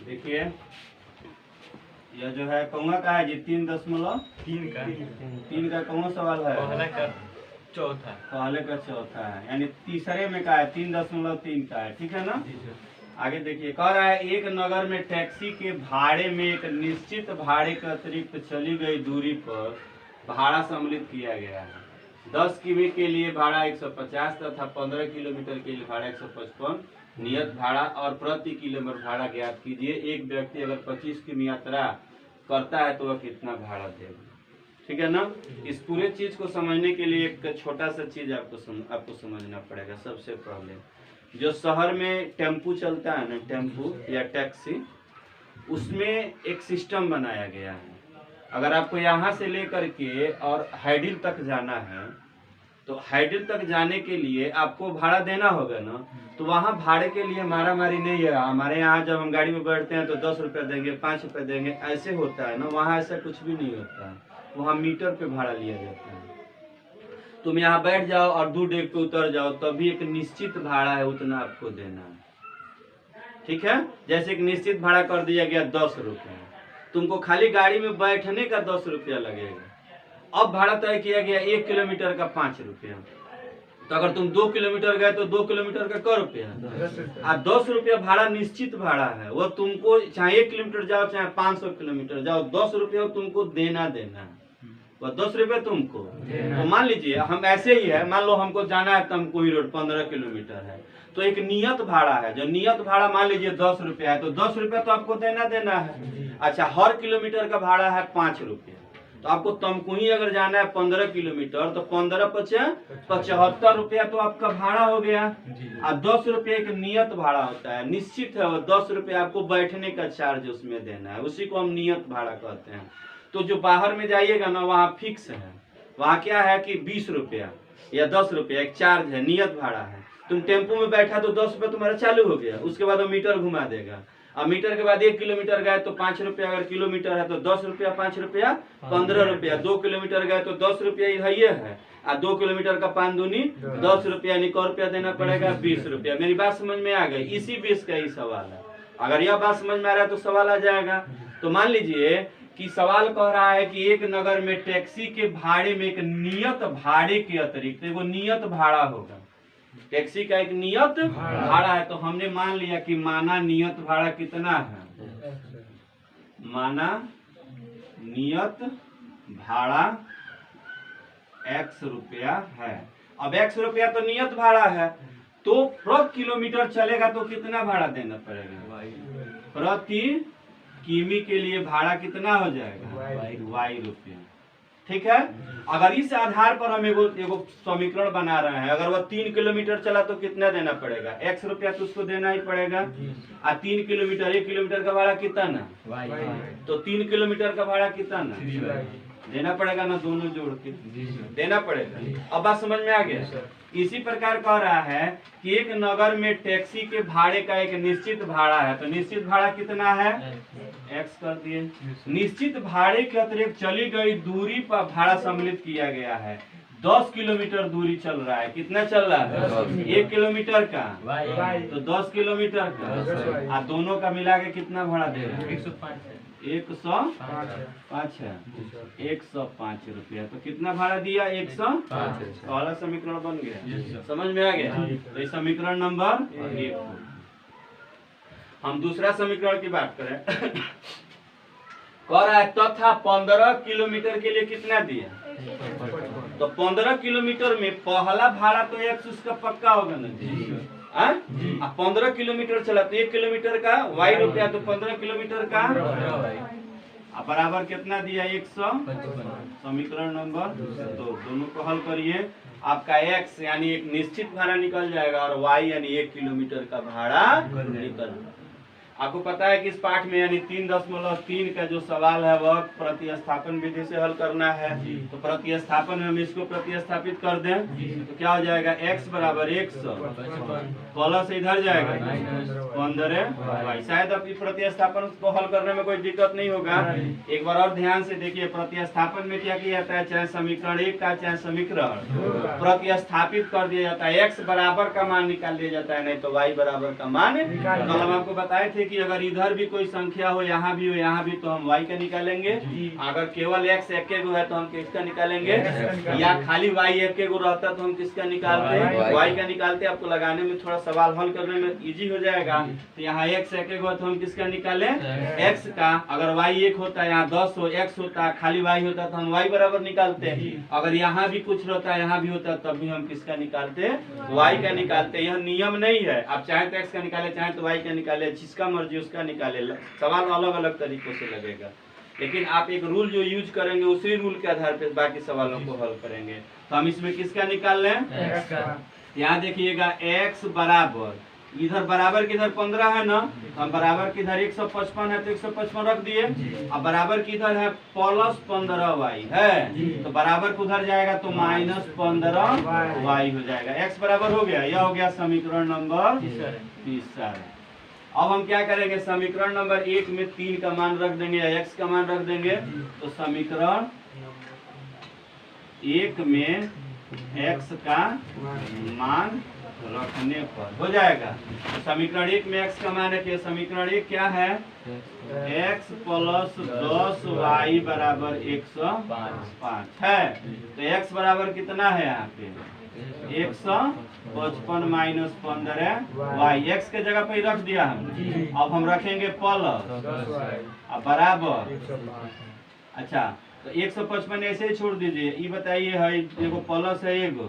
देखिए यह जो है कौआ का है जी 3.3 का कौन सवाल है? पहले का चौथा है, यानी तीसरे में का है 3.3 का है, ठीक है ना। आगे देखिए कह रहा है एक नगर में टैक्सी के भाड़े में एक निश्चित भाड़े के अतिरिक्त चली गई दूरी पर भाड़ा सम्मिलित किया गया है। 10 किमी के लिए भाड़ा 150 तथा 15 किलोमीटर के लिए भाड़ा 155 नियत भाड़ा और प्रति किलोमीटर भाड़ा ज्ञात कीजिए। एक व्यक्ति अगर 25 किमी यात्रा करता है तो वह कितना भाड़ा देगा, ठीक है ना। इस पूरे चीज को समझने के लिए एक छोटा सा चीज आपको समझना पड़ेगा। सबसे पहले जो शहर में टेम्पू चलता है ना, टेम्पू या टैक्सी, उसमें एक सिस्टम बनाया गया है। अगर आपको यहाँ से लेकर के और हाइडिल तक जाना है तो हाइडिल तक जाने के लिए आपको भाड़ा देना होगा ना। तो वहाँ भाड़े के लिए मारा मारी नहीं है। हमारे यहाँ जब हम गाड़ी में बैठते हैं तो 10 रुपये देंगे, 5 रुपये देंगे, ऐसे होता है ना। वहाँ ऐसा कुछ भी नहीं होता है, वहाँ मीटर पे भाड़ा लिया जाता है। तुम यहाँ बैठ जाओ और 2 डेग पे उतर जाओ तभी एक निश्चित भाड़ा है, उतना आपको देना है, ठीक है। जैसे एक निश्चित भाड़ा कर दिया गया 10 रुपये, तुमको खाली गाड़ी में बैठने का 10 रुपया लगेगा। अब भाड़ा तय किया गया 1 किलोमीटर का 5 रुपया। तो अगर तुम 2 किलोमीटर गए तो 2 किलोमीटर का 1 रुपया, 10 रुपया भाड़ा निश्चित भाड़ा है। वो तुमको चाहे 1 किलोमीटर जाओ चाहे 500 किलोमीटर जाओ, 10 रुपया तुमको देना है। वह 10 रुपये तुमको। तो मान लीजिए हम ऐसे ही है, मान लो हमको जाना है तमकुही रोड 15 किलोमीटर है, तो एक नियत भाड़ा है। जो नियत भाड़ा मान लीजिए 10 रुपया है, तो 10 रुपया तो आपको देना है। अच्छा, हर किलोमीटर का भाड़ा है 5 रुपया। तो आपको तमकुही अगर जाना है 15 किलोमीटर तो 15 × 75 रुपया तो आपका भाड़ा हो गया। और 10 रुपया एक नियत भाड़ा होता है, निश्चित है। वो 10 रुपया आपको बैठने का चार्ज उसमें देना है, उसी को हम नियत भाड़ा कहते हैं। तो जो बाहर में जाइएगा ना वहाँ फिक्स है, वहाँ क्या है कि 20 रुपया या 10 रुपया एक चार्ज है, नियत भाड़ा है। तुम टेम्पो में बैठा तो 10 रुपया तुम्हारा चालू हो गया, उसके बाद वो मीटर घुमा देगा। और मीटर के बाद 1 किलोमीटर गए तो 5 रुपया, अगर किलोमीटर है तो 10 रुपया, 5 रुपया 15 रुपया। 2 किलोमीटर गए तो 10 रुपया ये है। और 2 किलोमीटर का 5 दूनी 10 रुपया, यानी 1 रुपया देना पड़ेगा 20 रुपया। मेरी बात समझ में आ गई? इसी बेस का ही सवाल है। अगर यह बात समझ में आ रहा है तो सवाल आ जाएगा। तो मान लीजिए कि सवाल कह रहा है कि एक नगर में टैक्सी के भाड़े में एक नियत भाड़े के अतिरिक्त वो नियत भाड़ा होगा। टैक्सी का एक नियत भाड़ा है। तो हमने मान लिया कि माना नियत भाड़ा कितना है, माना नियत भाड़ा X रुपया है। अब X रुपया तो नियत भाड़ा है, तो प्रति किलोमीटर चलेगा तो कितना भाड़ा देना पड़ेगा? प्रति किमी के लिए भाड़ा कितना हो जाएगा? Y रुपया, ठीक है। अगर इस आधार पर हम एगो समीकरण बना रहे हैं, अगर वह 3 किलोमीटर चला तो कितना देना पड़ेगा? X रुपया तो उसको देना ही पड़ेगा। और 3 किलोमीटर, 1 किलोमीटर का भाड़ा कितना? तो 3 किलोमीटर का भाड़ा कितना देना पड़ेगा ना, दोनों जोड़ के देना पड़ेगा। अब बात समझ में आ गया? इसी प्रकार कह रहा है कि एक नगर में टैक्सी के भाड़े का एक निश्चित भाड़ा है। तो निश्चित भाड़ा कितना है? X कर दिए। निश्चित भाड़े के अतिरिक्त चली गई दूरी पर भाड़ा सम्मिलित किया गया है। 10 किलोमीटर दूरी चल रहा है। कितना चल रहा है? 1 किलोमीटर का तो 10 किलोमीटर का, और दोनों का मिला के कितना भाड़ा दे रहा है? 105 रुपया। तो कितना भाड़ा दिया? 105। वाला समीकरण बन गया। समझ में आ गया? तो ये समीकरण नंबर 1। हम दूसरा समीकरण की बात करें। कह रहा है तथा 15 किलोमीटर के लिए कितना दिया? तो 15 किलोमीटर में पहला भाड़ा तो X उसका पक्का होगा ना। 15 किलोमीटर चला तो 1 किलोमीटर का Y रुपया, तो 15 किलोमीटर का बराबर कितना दिया? 100। समीकरण नंबर 2। दोनों को हल करिए, आपका X यानी एक निश्चित भाड़ा निकल जाएगा और Y यानी 1 किलोमीटर का भाड़ा निकल। आपको पता है कि इस पाठ में यानी 3.3 का जो सवाल है वह प्रतिस्थापन विधि से हल करना है। तो प्रतिस्थापन में हम इसको प्रतिस्थापित कर दें तो क्या हो जाएगा? X बराबर 100 प्लस इधर जाएगा 15y। शायद अब प्रतिस्थापन को हल करने में कोई दिक्कत नहीं होगा। एक बार और ध्यान से देखिए, प्रतिस्थापन में क्या किया जाता है, चाहे समीकरण 1 का चाहे समीकरण प्रतिस्थापित कर दिया जाता है, x बराबर का मान निकाल दिया जाता है, नहीं तो y बराबर का मान। कल हम आपको बताए थे कि अगर इधर भी कोई संख्या हो, यहाँ भी हो, यहाँ भी, तो हम y का निकालेंगे। अगर केवल x एक गो है तो हम किसका निकालेंगे, या खाली y एक गो रहता तो हम किसका निकालते, y का निकालते। आपको लगाने में थोड़ा सवाल हल करने में इजी हो जाएगा। तो यहाँ x एक गो है तो हम किसका निकाले, x का। अगर y एक होता है, यहाँ 10 हो, x होता, खाली y होता तो हम y बराबर निकालते। अगर यहाँ भी कुछ रहता है, यहाँ भी होता, तब भी हम किसका निकालते, y का निकालते। यह नियम नहीं है, आप चाहे तो x का निकाले, चाहे तो y का निकाले, जिसका मर्जी उसका निकाले। सवाल अलग अलग तरीकों से लगेगा, लेकिन आप एक रूल जो यूज करेंगे उसी रूल के आधार पर बाकी सवालों को हल करेंगे। तो हम इसमें किसका निकाल लें, यहाँ देखिएगा x बराबर, इधर बराबर किधर 15 है ना, हम बराबर किधर 155 है तो 155 रख दिए। अब बराबर किधर है, प्लस 15y है, तो बराबर उधर जाएगा तो माइनस 15y हो जाएगा। x बराबर हो गया, यह हो गया समीकरण नंबर तीसरा। अब हम क्या करेंगे, समीकरण नंबर 1 में 3 का मान रख देंगे या x का मान रख देंगे। तो समीकरण 1 में x का मान रखने पर हो जाएगा। तो समीकरण 1 में x का मान रखिए। समीकरण 1 क्या है, x प्लस 10y बराबर 105 है। तो x बराबर कितना है, यहाँ पे 155 माइनस 15y, x के जगह पे ही रख दिया हम। अब हम रखेंगे प्लस बराबर, अच्छा तो 155 ऐसे ही छोड़ दीजिए। ये बताइए है, देखो प्लस है, एगो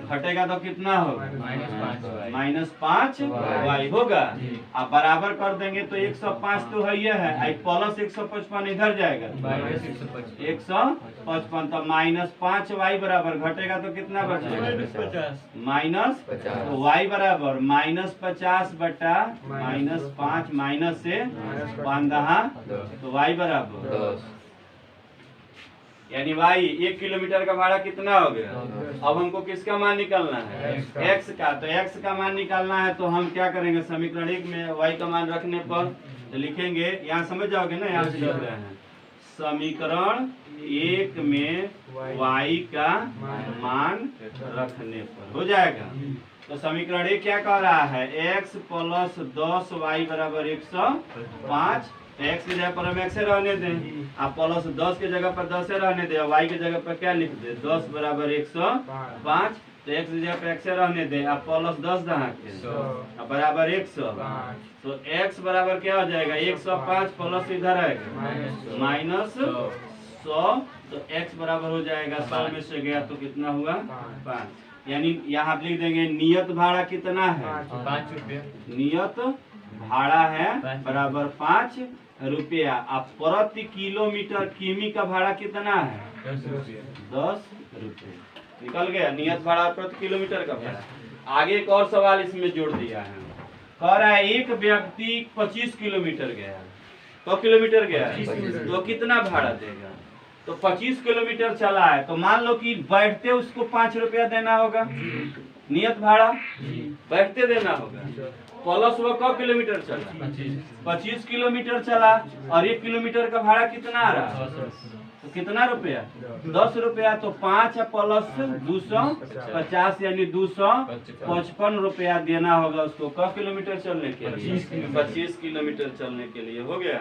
घटेगा तो कितना होगा, माइनस 5y होगा। अब बराबर कर देंगे तो 105 तो है, ये है, प्लस 155 इधर जाएगा 155, तो माइनस 5y बराबर घटेगा तो कितना बचेगा, माइनस। तो y बराबर माइनस 50 बटा माइनस 5, माइनस से 15, तो y बराबर, यानी भाई 1 किलोमीटर का भाड़ा कितना हो गया। अब हमको किसका मान निकालना है, x का। तो x का मान निकालना है तो हम क्या करेंगे, समीकरण 1 में y का मान रखने पर तो लिखेंगे, यहाँ समझ जाओगे ना, यहाँ से लिख रहे हैं समीकरण 1 में y का मान रखने पर हो जाएगा। तो समीकरण 1 क्या कह रहा है, x प्लस 10y बराबर 105। x की जगह पर हम x रहने दें, आप प्लस 10 के जगह पर 10 रहने दें, y की जगह पर क्या लिख दे, 10 बराबर 105। तो x की जगह पर x रहने दें, आप प्लस 10 बराबर 100, तो x बराबर क्या हो जाएगा, 105 प्लस इधर आएगा माइनस 100। तो x बराबर हो जाएगा 100 में से गया तो कितना हुआ, 5। यानी यहाँ आप लिख देंगे नियत भाड़ा कितना है, 5 रुपये। नियत भाड़ा है बराबर 5 रुपया। अब प्रति किलोमीटर किमी का भाड़ा कितना है, 10 रुपये। 10 रुपये निकल गया नियत भाड़ा प्रति किलोमीटर का भाड़ा। आगे एक और सवाल इसमें जोड़ दिया है, कह रहा है एक व्यक्ति 25 किलोमीटर गया, 100 किलोमीटर गया तो कितना भाड़ा देगा। तो 25 किलोमीटर चला है, तो मान लो कि बैठते उसको 5 रुपया देना होगा, नियत भाड़ा बैठते देना होगा। प्लस वो 100 किलोमीटर चला, 25 किलोमीटर चला, और 1 किलोमीटर का भाड़ा कितना आ रहा, तो कितना रुपया, 10 रुपया। तो 5 प्लस 250 यानी 255 रुपया देना होगा उसको 100 किलोमीटर चलने के लिए, 25 किलोमीटर चलने के लिए। हो गया।